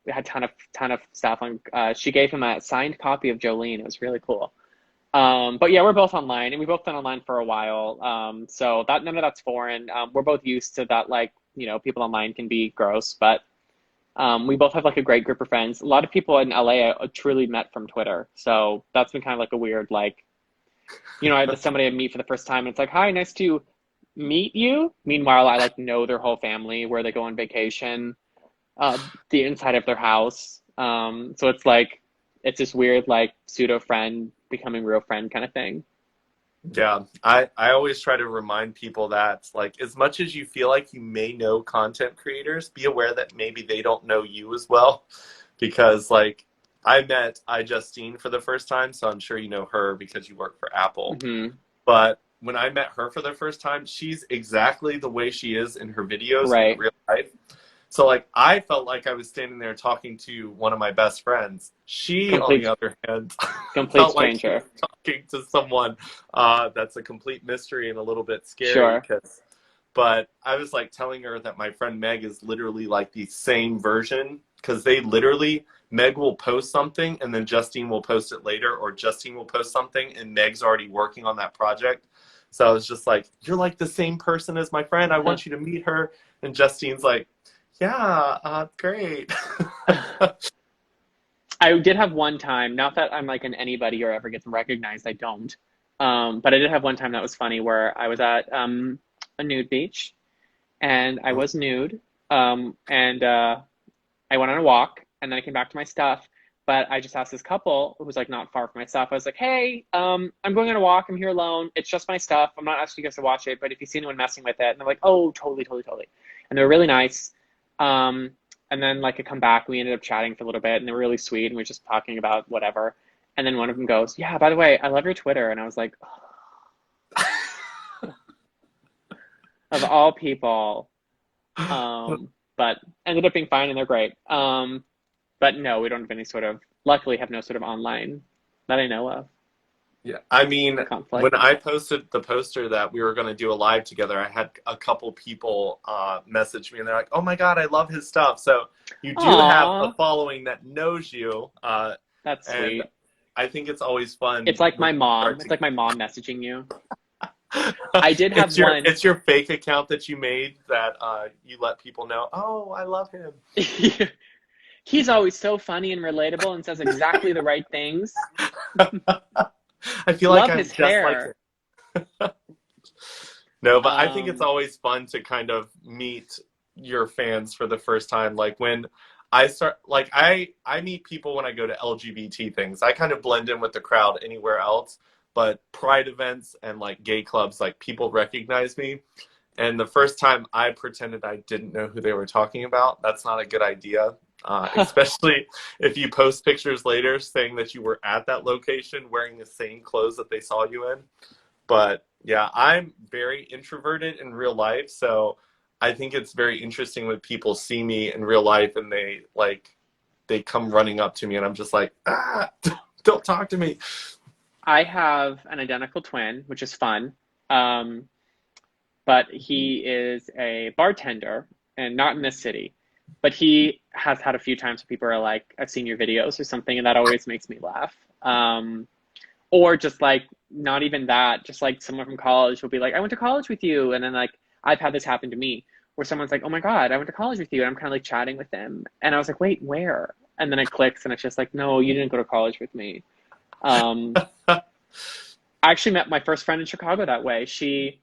We had ton of stuff on. She gave him a signed copy of Jolene. It was really cool. But yeah, we're both online, and we've both been online for a while. So that none of that's foreign. We're both used to that. Like, people online can be gross, but we both have like a great group of friends. A lot of people in LA I truly met from Twitter, so that's been kind of like a weird, like, I had somebody I meet for the first time, and it's like, hi, nice to meet you. Meanwhile, I like know their whole family, where they go on vacation, the inside of their house. So it's like, it's this weird like pseudo friend becoming real friend kind of thing. Yeah, I always try to remind people that, like, as much as you feel like you may know content creators, be aware that maybe they don't know you as well. Because, like, I met iJustine for the first time, so I'm sure you know her because you work for Apple. Hmm. But when I met her for the first time, she's exactly the way she is in her videos in Right. real life. So, like, I felt like I was standing there talking to one of my best friends. She, on the Complete other hand, complete felt like she was stranger. talking to someone that's a complete mystery and a little bit scary. Sure. But I was like telling her that my friend Meg is literally like the same version, because they literally, Meg will post something and then Justine will post it later, or Justine will post something and Meg's already working on that project. So I was just like, you're like the same person as my friend. I want you to meet her. And Justine's like, yeah, great. I did have one time, not that I'm like an anybody or ever gets recognized, I don't. But I did have one time that was funny where I was at a nude beach and I was nude. And I went on a walk and then I came back to my stuff. But I just asked this couple who was like not far from my stuff. I was like, hey, I'm going on a walk. I'm here alone. It's just my stuff. I'm not asking you guys to watch it, but if you see anyone messing with it, and they're like, oh, totally, totally, totally. And they were really nice. And then like I come back, we ended up chatting for a little bit and they were really sweet and we were just talking about whatever. And then one of them goes, yeah, by the way, I love your Twitter. And I was like, of all people. But ended up being fine and they're great. But no, we don't have any sort of, luckily have no sort of online that I know of Yeah, I mean, when conflict. I posted the poster that we were going to do a live together, I had a couple people message me and they're like, "Oh my God, I love his stuff." So you do have a Aw, following that knows you, that's and sweet. I think it's always fun It's like when my you mom. start It's to. like my mom messaging you. I did have one. It's your fake account that you made that you let people know. Oh, I love him. He's always so funny and relatable and says exactly the right things. I feel like Love I'm his just like him. hair. No, but I think it's Um, always fun to kind of meet your fans for the first time. Like when I start, like I meet people when I go to LGBT things. I kind of blend in with the crowd anywhere else, but pride events and like gay clubs, like people recognize me. And the first time I pretended I didn't know who they were talking about, that's not a good idea. Especially if you post pictures later saying that you were at that location wearing the same clothes that they saw you in. But yeah, I'm very introverted in real life, so I think it's very interesting when people see me in real life and they come running up to me and I'm just like, ah, don't talk to me. I have an identical twin, which is fun. Um, but he is a bartender and not in this city. But he has had a few times where people are like, I've seen your videos or something, and that always makes me laugh. Or just like, not even that, just like someone from college will be like, I went to college with you. And then like, I've had this happen to me where someone's like, oh my God, I went to college with you. And I'm kind of like chatting with them. And I was like, wait, where? And then it clicks and it's just like, no, you didn't go to college with me. Um, I actually met my first friend in Chicago that way. She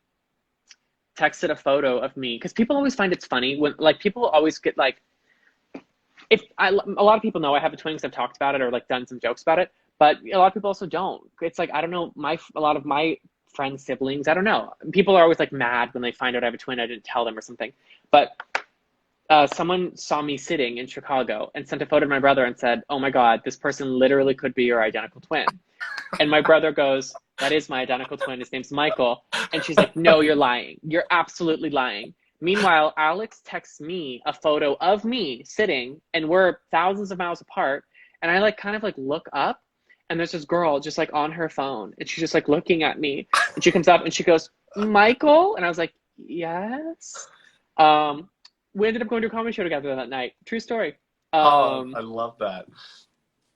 texted a photo of me because people always find it's funny when like people always get like if I a lot of people know I have a twin because I've talked about it or like done some jokes about it, but a lot of people also don't. It's like I don't know my a lot of my friends siblings I don't know people are always like mad when they find out I have a twin I didn't tell them or something, but someone saw me sitting in Chicago and sent a photo to my brother and said, "Oh my God, this person literally could be your identical twin." And my brother goes, that is my identical twin. His name's Michael. And she's like, no, you're lying. You're absolutely lying. Meanwhile, Alex texts me a photo of me sitting, and we're thousands of miles apart. And I like kind of like look up, and there's this girl just like on her phone, and she's just like looking at me. And she comes up and she goes, Michael? And I was like, yes. Um, we ended up going to a comedy show together that night. True story. Oh, Um, I love that.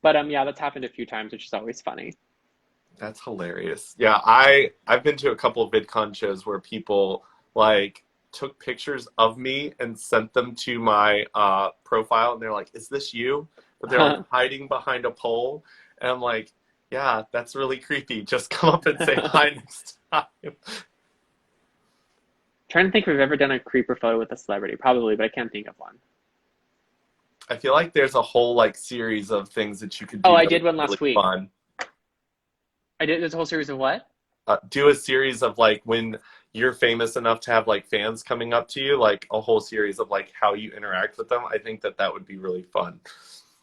but yeah, that's happened a few times, which is always funny. That's hilarious. Yeah, I've been to a couple of VidCon shows where people like took pictures of me and sent them to my profile, and they're like, "Is this you?" But they're like hiding behind a pole, and I'm like, "Yeah, that's really creepy. Just come up and say hi next time." Trying to think if we've ever done a creeper photo with a celebrity. Probably, but I can't think of one. I feel like there's a whole like series of things that you could Oh, do I that did would one be really last week. fun. I did this whole series of what? Do a series of like when you're famous enough to have like fans coming up to you, like a whole series of like how you interact with them. I think that that would be really fun.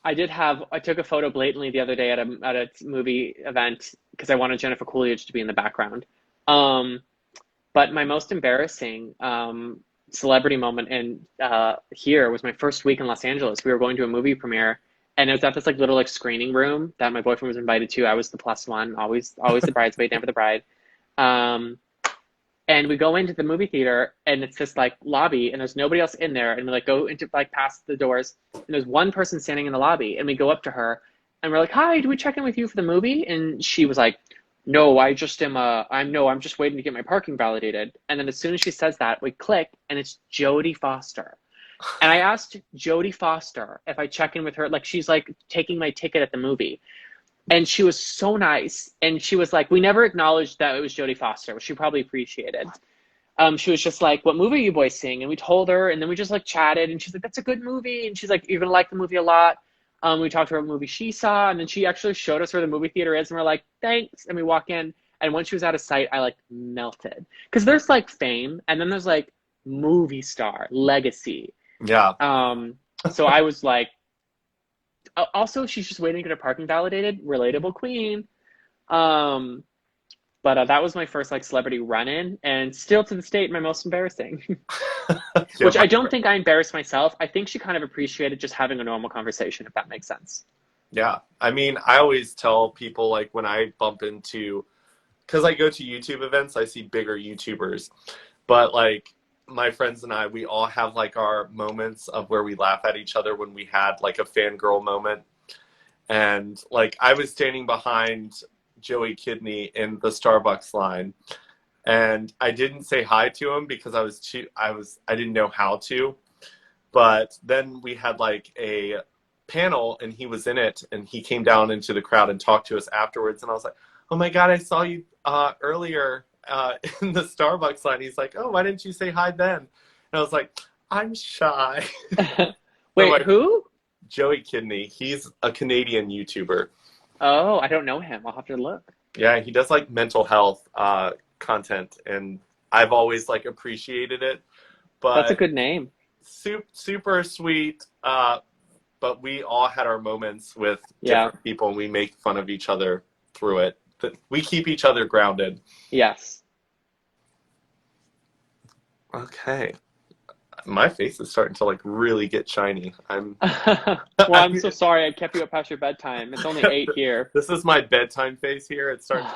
I took a photo blatantly the other day at a movie event because I wanted Jennifer Coolidge to be in the background. Um, but my most embarrassing celebrity moment in here was my first week in Los Angeles. We were going to a movie premiere, and it was at this like little like screening room that my boyfriend was invited to. I was the plus one, always the bridesmaid, never the bride. Um, and we go into the movie theater and it's this like lobby and there's nobody else in there and we like go into like past the doors and there's one person standing in the lobby and we go up to her and we're like, hi, do we check in with you for the movie? And she was like, no, I just am I'm just waiting to get my parking validated. And then as soon as she says that, we click and it's Jodie Foster. And I asked Jodie Foster if I check in with her, like she's like taking my ticket at the movie. And she was so nice. And she was like, we never acknowledged that it was Jodie Foster, which she probably appreciated. She was just like, what movie are you boys seeing? And we told her, and then we just like chatted, and she's like, that's a good movie. And she's like, you're gonna like the movie a lot. We talked to her about a movie she saw, and then she actually showed us where the movie theater is, and we're like, thanks. And we walk in, and when she was out of sight, I like melted. Because there's like fame, and then there's like movie star, legacy. Yeah. So I was like, also, she's just waiting to get her parking validated. Relatable queen. But that was my first like celebrity run-in, and still to this date, my most embarrassing. Yeah, Which I don't think I embarrassed myself. I think she kind of appreciated just having a normal conversation, if that makes sense. yeah. I mean, I always tell people like when I bump into, because I go to YouTube events, I see bigger YouTubers, but like my friends and I, we all have like our moments of where we laugh at each other when we had like a fangirl moment. And like I was standing behind Joey Kidney in the Starbucks line, and I didn't say hi to him because I didn't know how to. But then we had like a panel and he was in it, and he came down into the crowd and talked to us afterwards, and I was like, oh my God, I saw you earlier in the Starbucks line. He's like, oh, why didn't you say hi then? And I was like, I'm shy. Wait, like, who? Joey Kidney. He's a Canadian YouTuber. Oh, I don't know him. I'll have to look. Yeah, he does like mental health content, and I've always like appreciated it. But That's a good name. super sweet. But we all had our moments with different people, and we make fun of each other through it. But we keep each other grounded. Yes. Okay. My face is starting to like really get shiny. Well, I'm so sorry I kept you up past your bedtime. It's only 8 here. This is my bedtime face here. It's starting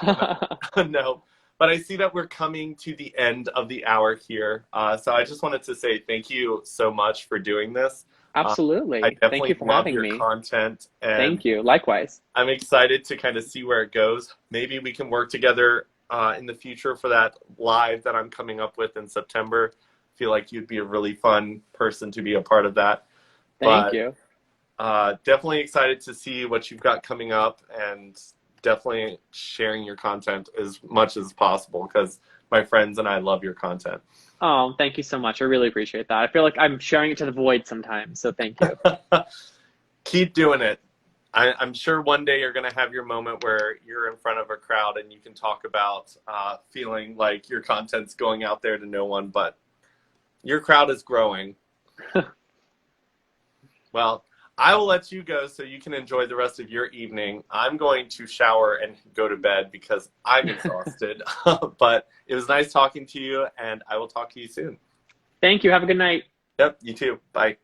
to no. But I see that we're coming to the end of the hour here. So I just wanted to say thank you so much for doing this. Absolutely. I definitely Thank you for love having your me. content. And Thank you. Likewise. I'm excited to kind of see where it goes. Maybe we can work together in the future for that live that I'm coming up with in September. Feel like you'd be a really fun person to be a part of that. Thank you. Definitely excited to see what you've got coming up, and definitely sharing your content as much as possible, because my friends and I love your content. Oh, thank you so much. I really appreciate that. I feel like I'm sharing it to the void sometimes, so thank you. Keep doing it. I'm sure one day you're going to have your moment where you're in front of a crowd and you can talk about feeling like your content's going out there to no one, but your crowd is growing. Well, I will let you go so you can enjoy the rest of your evening. I'm going to shower and go to bed because I'm exhausted. But it was nice talking to you, and I will talk to you soon. Thank you. Have a good night. Yep, you too. Bye.